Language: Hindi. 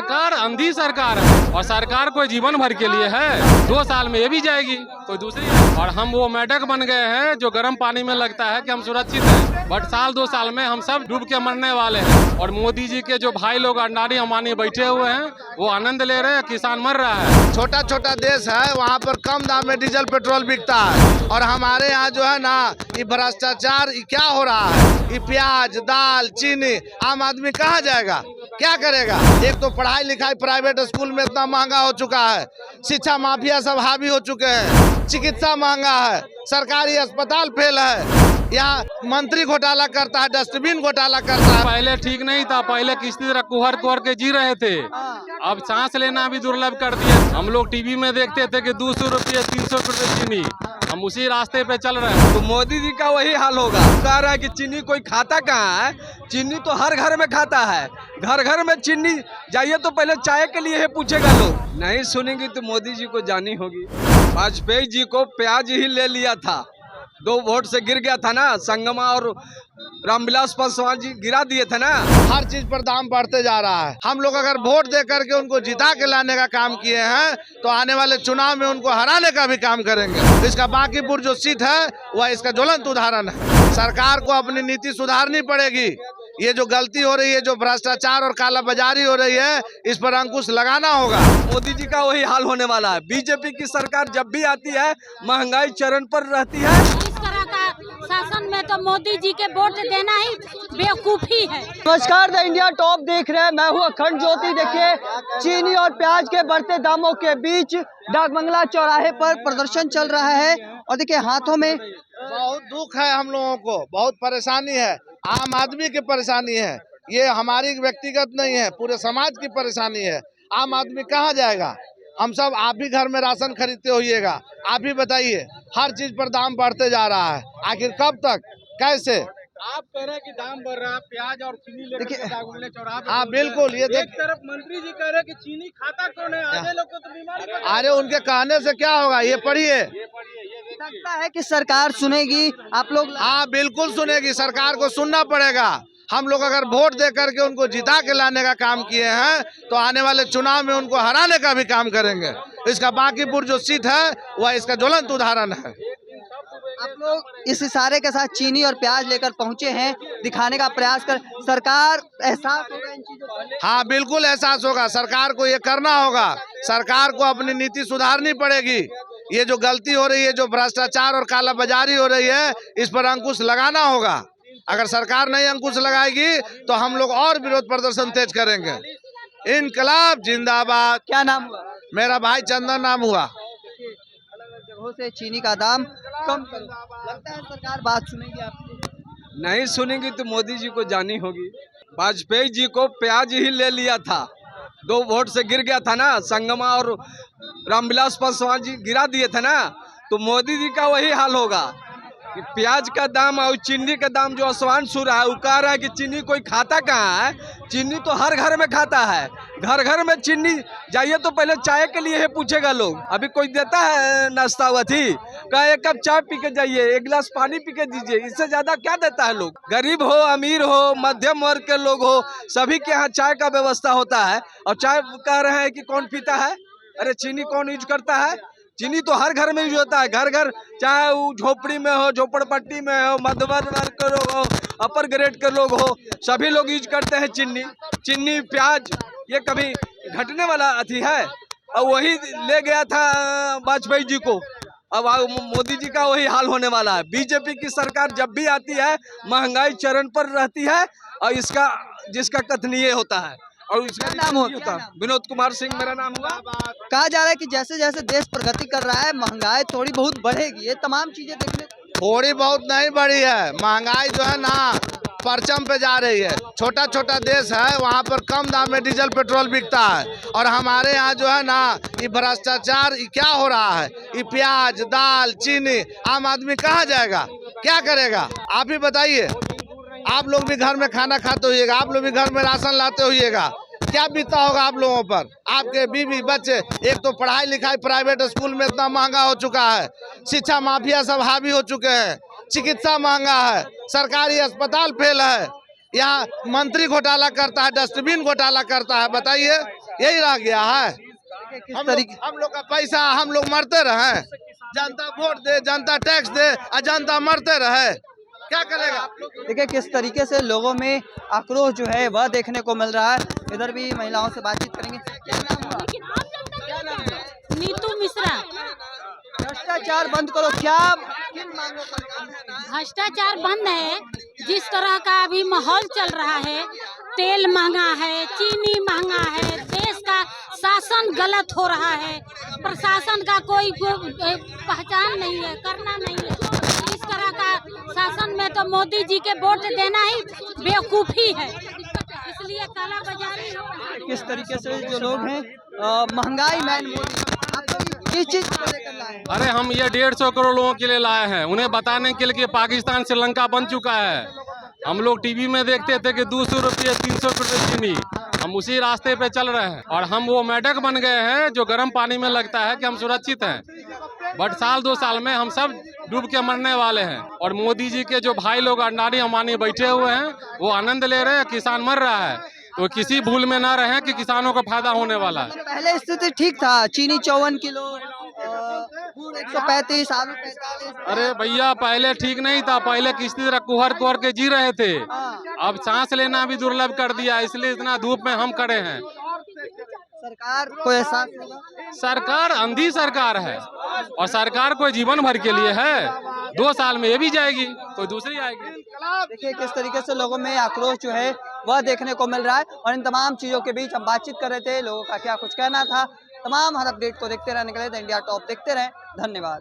सरकार अंधी सरकार है और सरकार कोई जीवन भर के लिए है, 2 साल में ये भी जाएगी कोई दूसरी है। और हम वो मेढक बन गए हैं जो गर्म पानी में लगता है कि हम सुरक्षित हैं, बट साल 2 साल में हम सब डूब के मरने वाले हैं। और मोदी जी के जो भाई लोग अंडानी अंबानी बैठे हुए हैं वो आनंद ले रहे हैं, किसान मर रहा है। छोटा छोटा देश है, वहाँ पर कम दाम में डीजल पेट्रोल बिकता है और हमारे यहाँ जो है ना ये भ्रष्टाचार क्या हो रहा है, ये प्याज दाल चीनी आम आदमी कहाँ जाएगा, क्या करेगा। एक तो पढ़ाई लिखाई प्राइवेट स्कूल में इतना महंगा हो चुका है, शिक्षा माफिया सब हावी हो चुके हैं, चिकित्सा महंगा है, सरकारी अस्पताल फेल है, यहाँ मंत्री घोटाला करता है, डस्टबिन घोटाला करता है। पहले ठीक नहीं था, पहले किसी तरह कुहर कुहर के जी रहे थे, अब सांस लेना भी दुर्लभ कर दिया। हम लोग टीवी में देखते थे कि 200 रुपये 300 रुपये चीनी, हम उसी रास्ते पे चल रहे हैं। तो मोदी जी का वही हाल होगा। कह रहा है कि चीनी कोई खाता कहाँ है, चीनी तो हर घर में खाता है, घर घर में चीनी जाइए तो पहले चाय के लिए ही पूछेगा लोग। नहीं सुनेंगी तो मोदी जी को जानी होगी। वाजपेयी जी को प्याज ही ले लिया था, 2 वोट से गिर गया था ना, संगमा और रामविलास पासवान जी गिरा दिए थे ना। हर चीज पर दाम बढ़ते जा रहा है। हम लोग अगर वोट दे करके उनको जिता के लाने का काम किए हैं तो आने वाले चुनाव में उनको हराने का भी काम करेंगे। इसका बांकीपुर जो सीट है वह इसका ज्वलंत उदाहरण है। सरकार को अपनी नीति सुधारनी पड़ेगी। ये जो गलती हो रही है, जो भ्रष्टाचार और कालाबाजारी हो रही है, इस पर अंकुश लगाना होगा। मोदी जी का वही हाल होने वाला है। बीजेपी की सरकार जब भी आती है महंगाई चरण पर रहती है। इस तरह का शासन में तो मोदी जी के वोट देना ही बेवकूफी है। नमस्कार, द इंडिया टॉप देख रहे हैं, मैं हूं अखंड ज्योति। देखिए चीनी और प्याज के बढ़ते दामों के बीच डाकबंगला चौराहे पर प्रदर्शन चल रहा है और देखिए हाथों में बहुत दुख है, हम लोगों को बहुत परेशानी है, आम आदमी की परेशानी है, ये हमारी व्यक्तिगत नहीं है, पूरे समाज की परेशानी है। आम आदमी कहाँ जाएगा। हम सब, आप भी घर में राशन खरीदते होइएगा, आप ही बताइए, हर चीज पर दाम बढ़ते जा रहा है, आखिर कब तक, कैसे। आप कह रहे हैं कि दाम बढ़ रहा है, प्याज और चीनी लेकर डाकबंगले चौराहे पे हाँ बिल्कुल, ये एक तरफ मंत्री जी कह रहे हैं कि चीनी खाता कौन है, आधे लोग को तो बीमारी। अरे उनके कहने से क्या होगा, ये पढ़िए। लगता है कि सरकार सुनेगी आप लोग। हाँ बिल्कुल सुनेगी, सरकार को सुनना पड़ेगा। हम लोग अगर वोट दे करके उनको जिता के लाने का काम किए हैं तो आने वाले चुनाव में उनको हराने का भी काम करेंगे। इसका बांकीपुर जो सीट है वह इसका ज्वलंत उदाहरण है। आप लोग इस इशारे के साथ चीनी और प्याज लेकर पहुंचे हैं, दिखाने का प्रयास कर। सरकार एहसास होगा इन चीजों का? हाँ बिल्कुल एहसास होगा, सरकार को ये करना होगा। सरकार को अपनी नीति सुधारनी पड़ेगी। ये जो गलती हो रही है, जो भ्रष्टाचार और कालाबाजारी हो रही है, इस पर अंकुश लगाना होगा। अगर सरकार नहीं अंकुश लगाएगी तो हम लोग और विरोध प्रदर्शन तेज करेंगे। इनकलाब जिंदाबाद। क्या नाम हुआ? मेरा भाई चंदन नाम हुआ। अलग-अलग जगहों से चीनी का दाम कम कर, लगता है सरकार बात सुनेगी आपकी? नहीं सुनेंगी तो मोदी जी को जानी होगी। वाजपेयी जी को प्याज ही ले लिया था, 2 वोट से गिर गया था ना, संगमा और रामविलास पासवान जी गिरा दिए थे ना। तो मोदी जी का वही हाल होगा कि प्याज का दाम और चीनी का दाम जो आसमान छू रहा है। वो कह रहा है कि चीनी कोई खाता कहाँ है, चीनी तो हर घर में खाता है, घर घर में चीनी जाइए तो पहले चाय के लिए ही पूछेगा लोग। अभी कोई देता है नाश्ता हुआ थी, कहा 1 कप चाय पी के जाइए, 1 गिलास पानी पी के दीजिए, इससे ज्यादा क्या देता है लोग। गरीब हो अमीर हो मध्यम वर्ग के लोग हो, सभी के यहाँ चाय का व्यवस्था होता है। और चाय कह रहे हैं कि कौन पीता है, अरे चीनी कौन यूज करता है। चीनी तो हर घर में यूज होता है, घर घर, चाहे वो झोपड़ी में हो, झोपड़पट्टी में हो, मध्यम वर्ग के लोग हो, अपर ग्रेड के लोग हो, सभी लोग यूज करते हैं चीनी। चीनी प्याज ये कभी घटने वाला अथी है। और वही ले गया था वाजपेयी जी को, अब मोदी जी का वही हाल होने वाला है। बीजेपी की सरकार जब भी आती है महंगाई चरण पर रहती है और इसका जिसका कथनीय होता है। और इसका नाम होता है विनोद कुमार सिंह मेरा नाम हुआ। कहा जा रहा है कि जैसे जैसे देश प्रगति कर रहा है महंगाई थोड़ी बहुत बढ़ेगी। ये तमाम चीजें देखने थोड़ी बहुत नहीं बढ़ी है, महंगाई जो है ना परचम पे जा रही है। छोटा छोटा देश है, वहाँ पर कम दाम में डीजल पेट्रोल बिकता है और हमारे यहाँ जो है ना ये भ्रष्टाचार क्या हो रहा है, ये प्याज दाल चीनी आम आदमी कहाँ जाएगा, क्या करेगा। आप ही बताइए, आप लोग भी घर में खाना खाते होइएगा, आप लोग भी घर में राशन लाते होइएगा, क्या बीता होगा आप लोगों पर, आपके बीवी बच्चे। एक तो पढ़ाई लिखाई प्राइवेट स्कूल में इतना महंगा हो चुका है, शिक्षा माफिया सब हावी हो चुके हैं, चिकित्सा महंगा है, सरकारी अस्पताल फेल है, यहाँ मंत्री घोटाला करता है, डस्टबिन घोटाला करता है। बताइए यही रह गया है। किस तरीके हम लोग का पैसा हम लोग मरते रहे, जनता वोट दे, जनता टैक्स दे और जनता मरते रहे, क्या करेगा? देखिए किस तरीके से लोगों में आक्रोश जो है वह देखने को मिल रहा है। इधर भी महिलाओं से बातचीत करेंगे। क्या नाम हुआ? नीतू मिश्रा। भ्रष्टाचार बंद करो, क्या किन मांगों पर? भ्रष्टाचार बंद है। जिस तरह का अभी माहौल चल रहा है, तेल महंगा है, चीनी महंगा है, देश का शासन गलत हो रहा है, प्रशासन का कोई पहचान नहीं है, करना नहीं है। इस तरह का शासन में तो मोदी जी के वोट देना ही बेवकूफ़ी है, इसलिए काला बाजारी हो। किस तरीके से जो लोग हैं महंगाई मैन मोदी, आप लोग किस चीज को लेकर लाए हैं? अरे हम ये 150 करोड़ लोगों के लिए लाए हैं, उन्हें बताने के लिए कि पाकिस्तान श्रीलंका बन चुका है। हम लोग टीवी में देखते थे कि 200 रुपये 300 रुपये चीनी, हम उसी रास्ते पे चल रहे हैं और हम वो मेढक बन गए हैं जो गर्म पानी में लगता है कि हम सुरक्षित हैं, बट साल 2 साल में हम सब डूब के मरने वाले हैं। और मोदी जी के जो भाई लोग अंडानी अंबानी बैठे हुए हैं वो आनंद ले रहे हैं, किसान मर रहा है, तो किसी भूल में ना रहे कि किसानों को फायदा होने वाला है। पहले स्थिति ठीक था, चीनी 54 किलो, गुड़ 135, आलू 45। अरे भैया पहले ठीक नहीं था, पहले किसी तरह कुहर कुहर के जी रहे थे, अब सांस लेना भी दुर्लभ कर दिया, इसलिए इतना धूप में हम खड़े हैं। सरकार को एहसास होगा? सरकार अंधी सरकार है और सरकार कोई जीवन भर के लिए है, 2 साल में ये भी जाएगी, कोई दूसरी आएगी। देखिए किस तरीके से लोगों में आक्रोश जो है वह देखने को मिल रहा है। और इन तमाम चीजों के बीच हम बातचीत कर रहे थे, लोगों का क्या कुछ कहना था। तमाम हर अपडेट को देखते रहने के लिए द इंडिया टॉप देखते रहें। धन्यवाद।